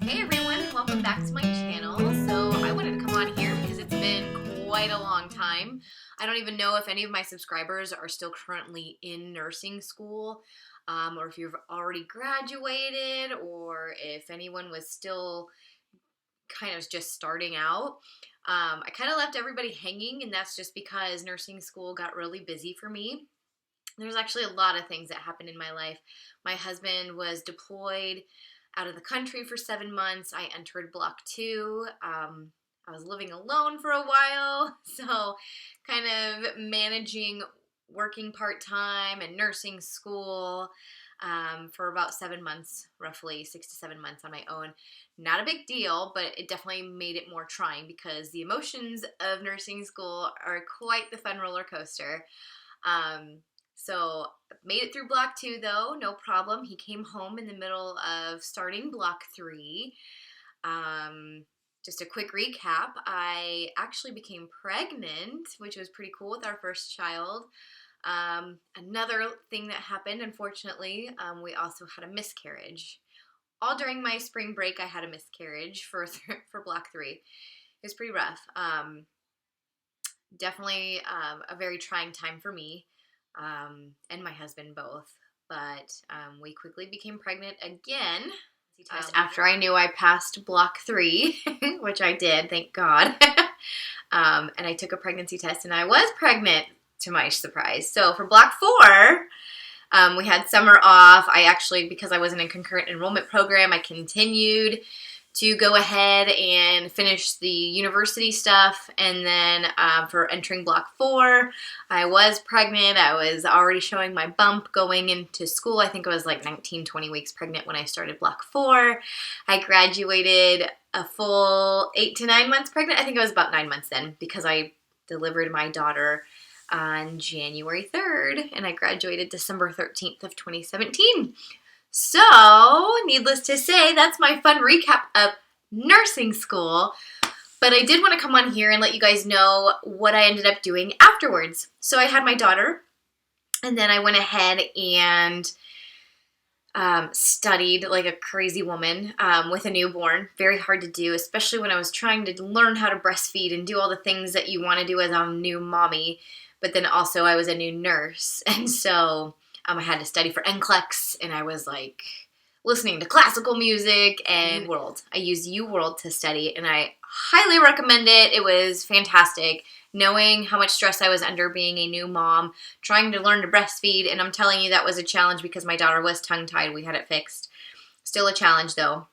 Hey everyone, and welcome back to my channel. So I wanted to come on here because it's been quite a long time. I don't even know if any of my subscribers are still currently in nursing school, or if you've already graduated, or if anyone was still kind of just starting out. I kind of left everybody hanging, and that's just because nursing school got really busy for me. There's actually a lot of things that happened in my life. My husband was deployed out of the country for 7 months. I entered Block 2. I was living alone for a while, so kind of managing working part-time and nursing school for about 7 months, roughly 6 to 7 months on my own. Not a big deal, but it definitely made it more trying because the emotions of nursing school are quite the fun roller coaster. So made it through Block 2 though, no problem. He came home in the middle of starting Block 3. Just a quick recap, I actually became pregnant, which was pretty cool with our first child. Another thing that happened, unfortunately, we also had a miscarriage. All during my spring break, I had a miscarriage for Block 3. It was pretty rough. Definitely a very trying time for me and my husband both. But we quickly became pregnant again after I knew I passed Block 3, which I did, thank God. And I took a pregnancy test, and I was pregnant, to my surprise. So for Block 4, we had summer off. I actually, because I wasn't in concurrent enrollment program, I continued to go ahead and finish the university stuff. And then for entering Block 4, I was pregnant. I was already showing my bump going into school. I think I was like 19, 20 weeks pregnant when I started Block 4. I graduated a full 8 to 9 months pregnant. I think I was about 9 months then because I delivered my daughter on January 3rd, and I graduated December 13th of 2017. So, needless to say, that's my fun recap of nursing school. But I did want to come on here and let you guys know what I ended up doing afterwards. So I had my daughter, and then I went ahead and studied like a crazy woman with a newborn. Very hard to do, especially when I was trying to learn how to breastfeed and do all the things that you want to do as a new mommy. But then also I was a new nurse, and so I had to study for NCLEX, and I was like listening to classical music and UWorld. I used UWorld to study, and I highly recommend it. It was fantastic, knowing how much stress I was under being a new mom, trying to learn to breastfeed, and I'm telling you that was a challenge because my daughter was tongue-tied. We had it fixed. Still a challenge, though.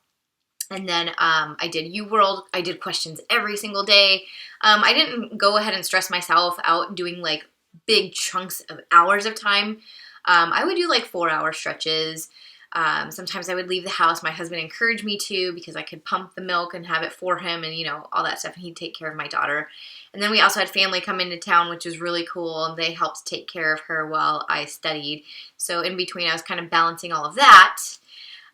And then I did UWorld. I did questions every single day. I didn't go ahead and stress myself out doing like big chunks of hours of time. I would do like 4-hour stretches. Sometimes I would leave the house. My husband encouraged me to because I could pump the milk and have it for him and, you know, all that stuff. And he'd take care of my daughter. And then we also had family come into town, which was really cool. And they helped take care of her while I studied. So in between, I was kind of balancing all of that.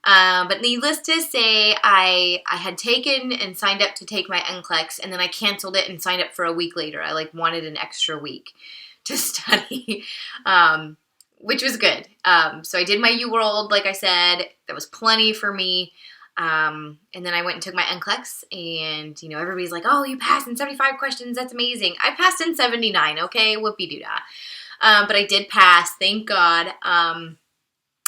But needless to say, I had taken and signed up to take my NCLEX, and then I canceled it and signed up for a week later. I like wanted an extra week to study, which was good. So I did my UWorld, like I said. That was plenty for me. And then I went and took my NCLEX, and, you know, everybody's like, oh, you passed in 75 questions. That's amazing. I passed in 79, okay? Whoopie-doo-dah. But I did pass, thank God.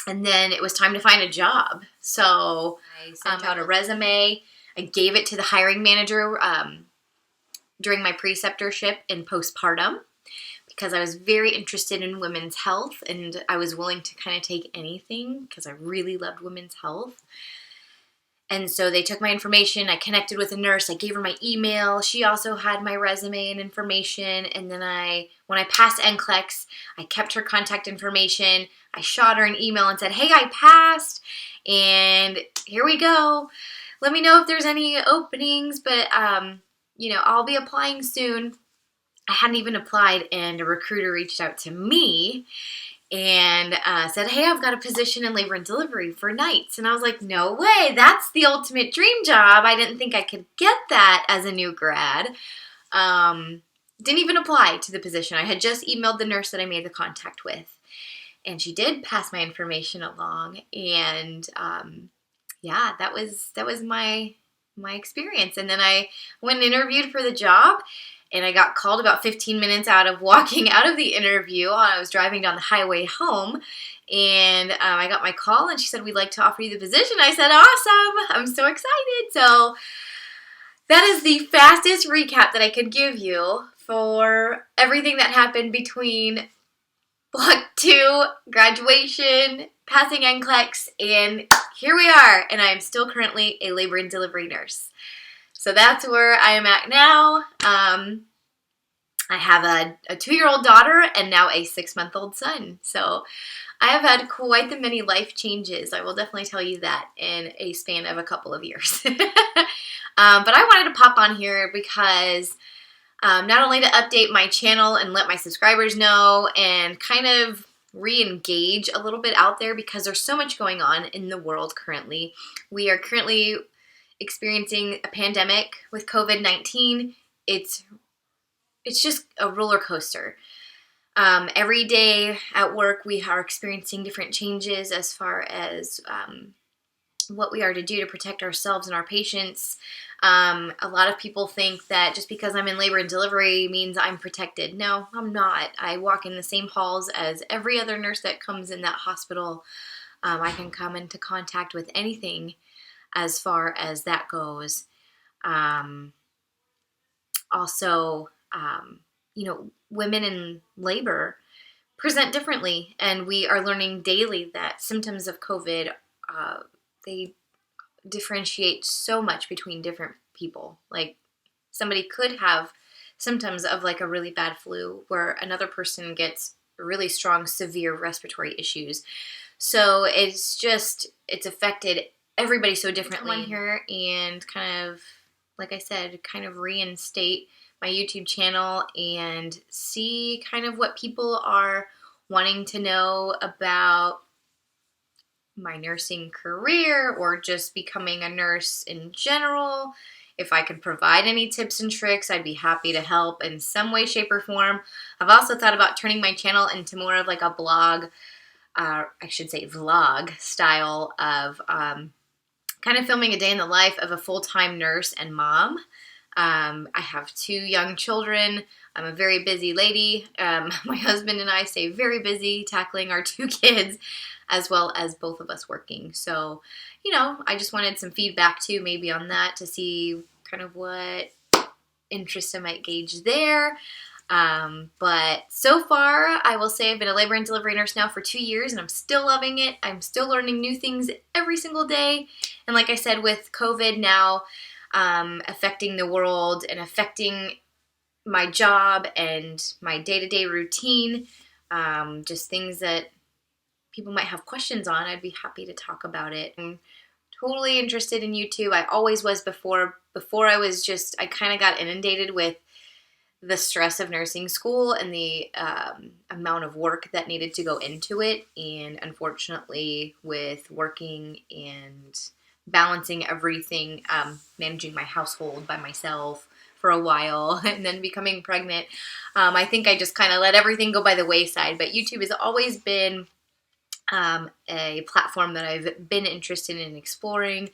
And then it was time to find a job. So I sent out a resume. I gave it to the hiring manager during my preceptorship in postpartum because I was very interested in women's health, and I was willing to kind of take anything because I really loved women's health. And so they took my information. I connected with a nurse. I gave her my email. She also had my resume and information. And then when I passed NCLEX, I kept her contact information. I shot her an email and said, hey, I passed, and here we go. Let me know if there's any openings, but, you know, I'll be applying soon. I hadn't even applied, and a recruiter reached out to me and said, hey, I've got a position in labor and delivery for nights. And I was like, no way, that's the ultimate dream job. I didn't think I could get that as a new grad. Didn't even apply to the position. I had just emailed the nurse that I made the contact with. And she did pass my information along, and yeah, that was my experience. And then I went and interviewed for the job, and I got called about 15 minutes out of walking out of the interview. I was driving down the highway home, and I got my call, and she said, "We'd like to offer you the position." I said, "Awesome. I'm so excited." So that is the fastest recap that I could give you for everything that happened between Block 2, graduation, passing NCLEX, and here we are, and I am still currently a labor and delivery nurse. So that's where I am at now. I have a 2-year-old daughter and now a 6-month-old son. So I have had quite the many life changes. I will definitely tell you that in a span of a couple of years. But I wanted to pop on here because not only to update my channel and let my subscribers know and kind of re-engage a little bit out there, because there's so much going on in the world currently. We are currently experiencing a pandemic with COVID-19. It's just a roller coaster. Every day at work, we are experiencing different changes as far as what we are to do to protect ourselves and our patients. A lot of people think that just because I'm in labor and delivery means I'm protected. No, I'm not. I walk in the same halls as every other nurse that comes in that hospital. I can come into contact with anything as far as that goes. Also, women in labor present differently, and we are learning daily that symptoms of COVID, they differentiate so much between different people. Like, somebody could have symptoms of like a really bad flu, where another person gets really strong, severe respiratory issues. So it's affected everybody so differently. Come on here and kind of, like I said, kind of reinstate my YouTube channel and see kind of what people are wanting to know about my nursing career or just becoming a nurse in general. If I could provide any tips and tricks, I'd be happy to help in some way, shape, or form. I've also thought about turning my channel into more of like a blog, I should say vlog style of kind of filming a day in the life of a full-time nurse and mom. I have 2 young children. I'm a very busy lady. My husband and I stay very busy tackling our 2 kids, as well as both of us working. So, I just wanted some feedback too, maybe on that, to see kind of what interest I might gauge there. But so far, I will say I've been a labor and delivery nurse now for 2 years, and I'm still loving it. I'm still learning new things every single day. And like I said, with COVID now affecting the world and affecting my job and my day-to-day routine, just things that people might have questions on, I'd be happy to talk about it. I'm totally interested in YouTube. I always was before I kind of got inundated with the stress of nursing school and the amount of work that needed to go into it. And unfortunately, with working and balancing everything, managing my household by myself for a while and then becoming pregnant, I think I just kind of let everything go by the wayside. But YouTube has always been a platform that I've been interested in exploring,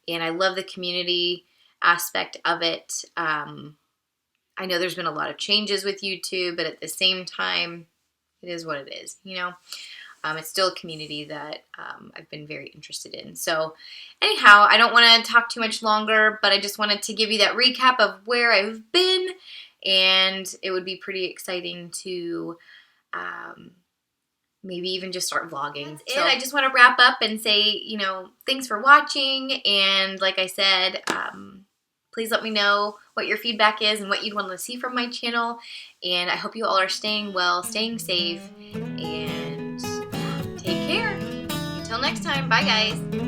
and I love the community aspect of it. I know there's been a lot of changes with YouTube, but at the same time, it is what it is, It's still a community that I've been very interested in. So anyhow, I don't want to talk too much longer, but I just wanted to give you that recap of where I've been, and it would be pretty exciting to maybe even just start vlogging. So I just want to wrap up and say, thanks for watching, and like I said, please let me know what your feedback is and what you'd want to see from my channel. And I hope you all are staying well, staying safe, and take care. Until next time, bye guys.